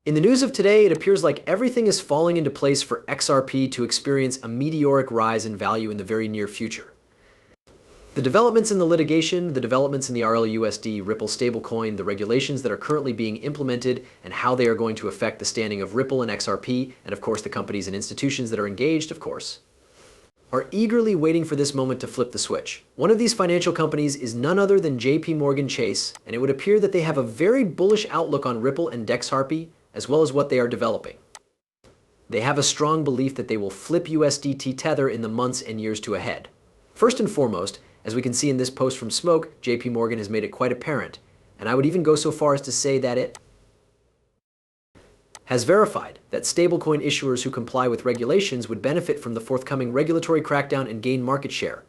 In the news of today, it appears like everything is falling into place for XRP to experience a meteoric rise in value in the very near future. The developments in the litigation, the developments in the Rlusd Ripple stablecoin, the regulations that are currently being implemented, and how they are going to affect the standing of Ripple and XRP, and of course the companies and institutions that are engaged, of course, are eagerly waiting for this moment to flip the switch. One of these financial companies is none other than Jpmorgan Chase, and it would appear that they have a very bullish outlook on Ripple and xrp, as well as what they are developing. They have a strong belief that they will flip USDT Tether in the months and years to ahead. First and foremost, as we can see in this post from Smoke, Jpmorgan has made it quite apparent, and I would even go so far as to say that it has verified that stablecoin issuers who comply with regulations would benefit from the forthcoming regulatory crackdown and gain market share.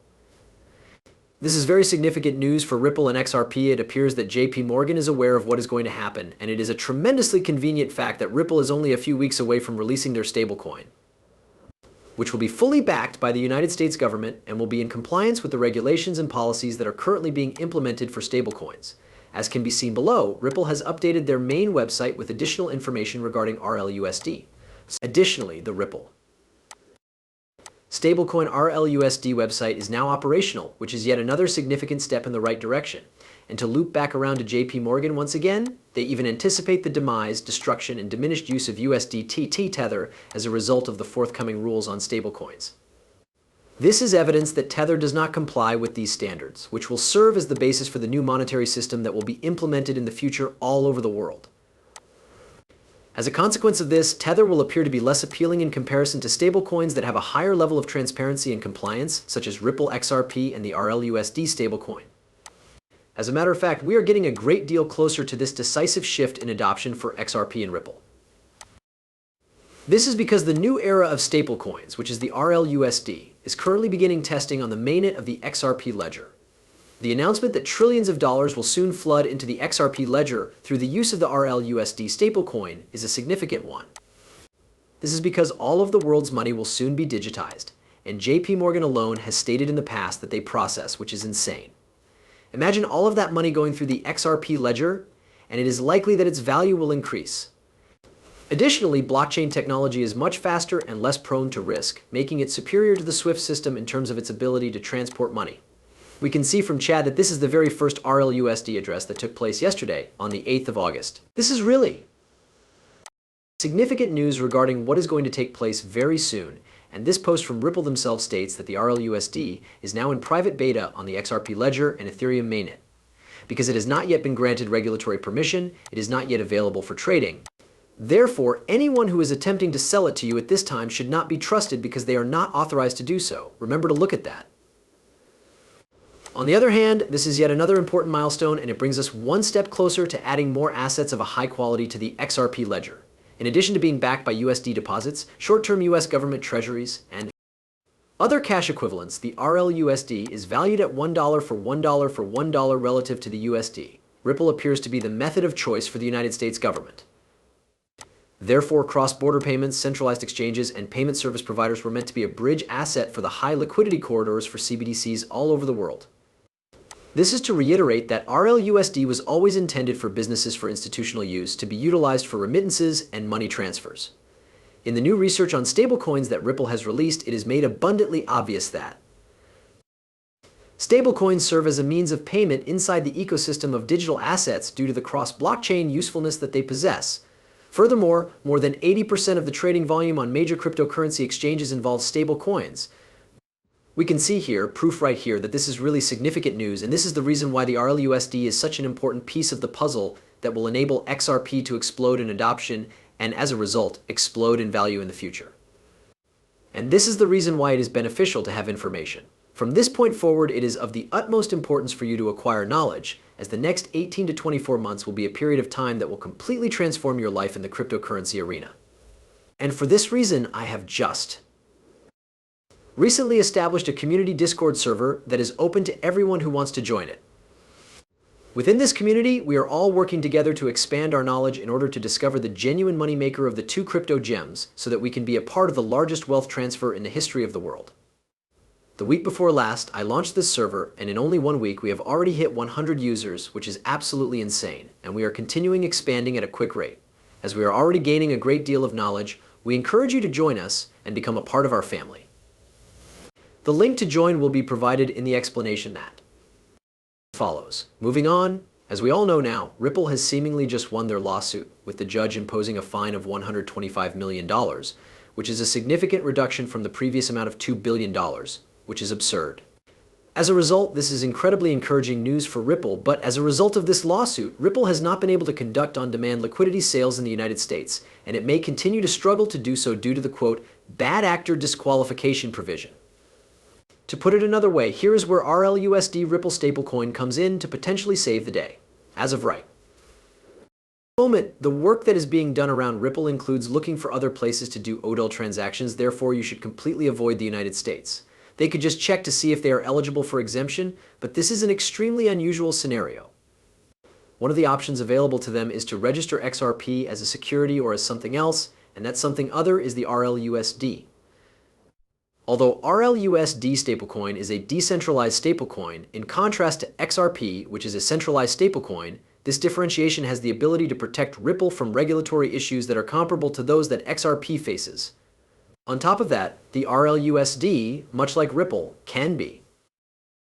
This is very significant news for Ripple and XRP. It appears that Jpmorgan is aware of what is going to happen, and it is a tremendously convenient fact that Ripple is only a few weeks away from releasing their stablecoin, which will be fully backed by the United States government and will be in compliance with the regulations and policies that are currently being implemented for stablecoins. As can be seen below, Ripple has updated their main website with additional information regarding Rlusd. Additionally, the Ripple stablecoin Rlusd website is now operational, which is yet another significant step in the right direction. And to loop back around to Jpmorgan once again, they even anticipate the demise, destruction, and diminished use of USDT Tether as a result of the forthcoming rules on stablecoins. This is evidence that Tether does not comply with these standards, which will serve as the basis for the new monetary system that will be implemented in the future all over the world. As a consequence of this, Tether will appear to be less appealing in comparison to stablecoins that have a higher level of transparency and compliance, such as Ripple XRP and the Rlusd stablecoin. As a matter of fact, we are getting a great deal closer to this decisive shift in adoption for XRP and Ripple. This is because the new era of stablecoins, which is the Rlusd, is currently beginning testing on the mainnet of the XRP ledger. The announcement that trillions of dollars will soon flood into the XRP ledger through the use of the Rlusd stablecoin is a significant one. This is because all of the world's money will soon be digitized, and Jpmorgan alone has stated in the past that they process, which is insane. Imagine all of that money going through the XRP ledger, and it is likely that its value will increase. Additionally, blockchain technology is much faster and less prone to risk, making it superior to the SWIFT system in terms of its ability to transport money. We can see from chat that this is the very first Rlusd address that took place yesterday, on the 8th of August. This is really significant news regarding what is going to take place very soon, and this post from Ripple themselves states that the Rlusd is now in private beta on the XRP ledger and Ethereum mainnet. Because it has not yet been granted regulatory permission, it is not yet available for trading. Therefore, anyone who is attempting to sell it to you at this time should not be trusted because they are not authorized to do so. Remember to look at that. On the other hand, this is yet another important milestone, and it brings us one step closer to adding more assets of a high quality to the XRP ledger. In addition to being backed by USD deposits, short-term US government treasuries, and other cash equivalents, the Rlusd is valued at $1 for $1 for $1 relative to the USD. Ripple appears to be the method of choice for the United States government. Therefore, cross-border payments, centralized exchanges, and payment service providers were meant to be a bridge asset for the high liquidity corridors for CBDCs all over the world. This is to reiterate that Rlusd was always intended for businesses for institutional use to be utilized for remittances and money transfers. In the new research on stablecoins that Ripple has released, it is made abundantly obvious that stablecoins serve as a means of payment inside the ecosystem of digital assets due to the cross-blockchain usefulness that they possess. Furthermore, more than 80% of the trading volume on major cryptocurrency exchanges involves stablecoins. We can see here, proof right here, that this is really significant news, and this is the reason why the Rlusd is such an important piece of the puzzle that will enable XRP to explode in adoption and, as a result, explode in value in the future. And this is the reason why it is beneficial to have information. From this point forward, it is of the utmost importance for you to acquire knowledge, as the next 18 to 24 months will be a period of time that will completely transform your life in the cryptocurrency arena. And for this reason, I have just recently established a community Discord server that is open to everyone who wants to join it. Within this community, we are all working together to expand our knowledge in order to discover the genuine moneymaker of the two crypto gems so that we can be a part of the largest wealth transfer in the history of the world. The week before last, I launched this server, and in only 1 week, we have already hit 100 users, which is absolutely insane, and we are continuing expanding at a quick rate. As we are already gaining a great deal of knowledge, we encourage you to join us and become a part of our family. The link to join will be provided in the explanation that follows. Moving on, as we all know now, Ripple has seemingly just won their lawsuit, with the judge imposing a fine of $125 million, which is a significant reduction from the previous amount of $2 billion, which is absurd. As a result, this is incredibly encouraging news for Ripple, but as a result of this lawsuit, Ripple has not been able to conduct on-demand liquidity sales in the United States, and it may continue to struggle to do so due to the, quote, bad actor disqualification provision. To put it another way, here is where Rlusd Ripple stablecoin comes in to potentially save the day, as of right. At the moment, the work that is being done around Ripple includes looking for other places to do Usdt transactions, therefore you should completely avoid the United States. They could just check to see if they are eligible for exemption, but this is an extremely unusual scenario. One of the options available to them is to register XRP as a security or as something else, and that something other is the Rlusd. Although Rlusd stablecoin is a decentralized stablecoin, in contrast to XRP, which is a centralized stablecoin, this differentiation has the ability to protect Ripple from regulatory issues that are comparable to those that XRP faces. On top of that, the Rlusd, much like Ripple, can be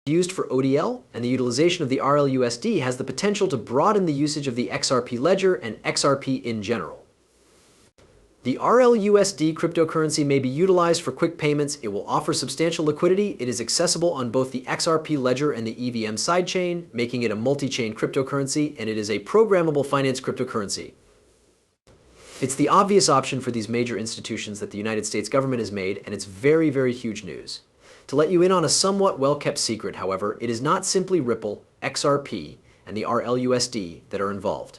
used for ODL, and the utilization of the Rlusd has the potential to broaden the usage of the XRP ledger and XRP in general. The Rlusd cryptocurrency may be utilized for quick payments, it will offer substantial liquidity, it is accessible on both the XRP ledger and the EVM sidechain, making it a multi-chain cryptocurrency, and it is a programmable finance cryptocurrency. It's the obvious option for these major institutions that the United States government has made, and it's very, very huge news. To let you in on a somewhat well-kept secret, however, it is not simply Ripple, XRP, and the Rlusd that are involved.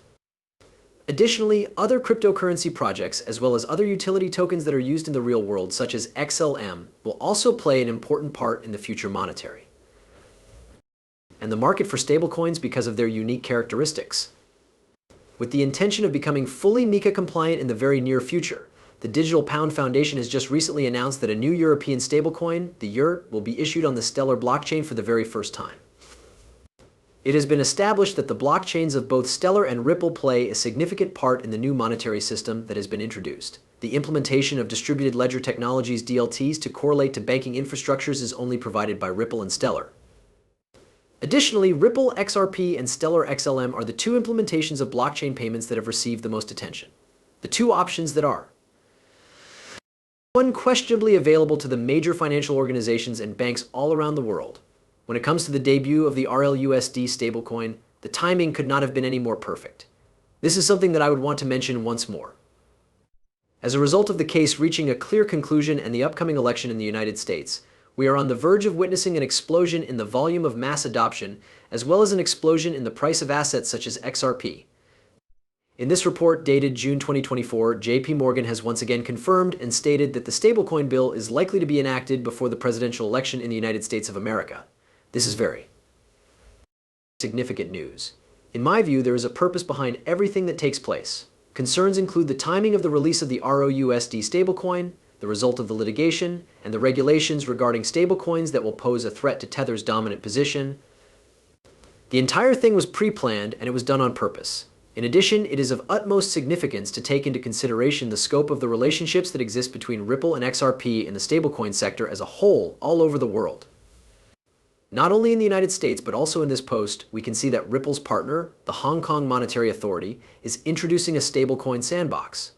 Additionally, other cryptocurrency projects, as well as other utility tokens that are used in the real world, such as XLM, will also play an important part in the future monetary and the market for stablecoins because of their unique characteristics. With the intention of becoming fully MiCA compliant in the very near future, the Digital Pound Foundation has just recently announced that a new European stablecoin, the USDT, will be issued on the Stellar blockchain for the very first time. It has been established that the blockchains of both Stellar and Ripple play a significant part in the new monetary system that has been introduced. The implementation of distributed ledger technologies DLTs to correlate to banking infrastructures is only provided by Ripple and Stellar. Additionally, Ripple XRP and Stellar XLM are the two implementations of blockchain payments that have received the most attention. The two options that are unquestionably available to the major financial organizations and banks all around the world. When it comes to the debut of the Rlusd stablecoin, the timing could not have been any more perfect. This is something that I would want to mention once more. As a result of the case reaching a clear conclusion and the upcoming election in the United States, we are on the verge of witnessing an explosion in the volume of mass adoption, as well as an explosion in the price of assets such as XRP. In this report dated June 2024, Jpmorgan has once again confirmed and stated that the stablecoin bill is likely to be enacted before the presidential election in the United States of America. This is very significant news. In my view, there is a purpose behind everything that takes place. Concerns include the timing of the release of the Rlusd stablecoin, the result of the litigation, and the regulations regarding stablecoins that will pose a threat to Tether's dominant position. The entire thing was pre-planned and it was done on purpose. In addition, it is of utmost significance to take into consideration the scope of the relationships that exist between Ripple and XRP in the stablecoin sector as a whole all over the world. Not only in the United States, but also in this post, we can see that Ripple's partner, the Hong Kong Monetary Authority, is introducing a stablecoin sandbox.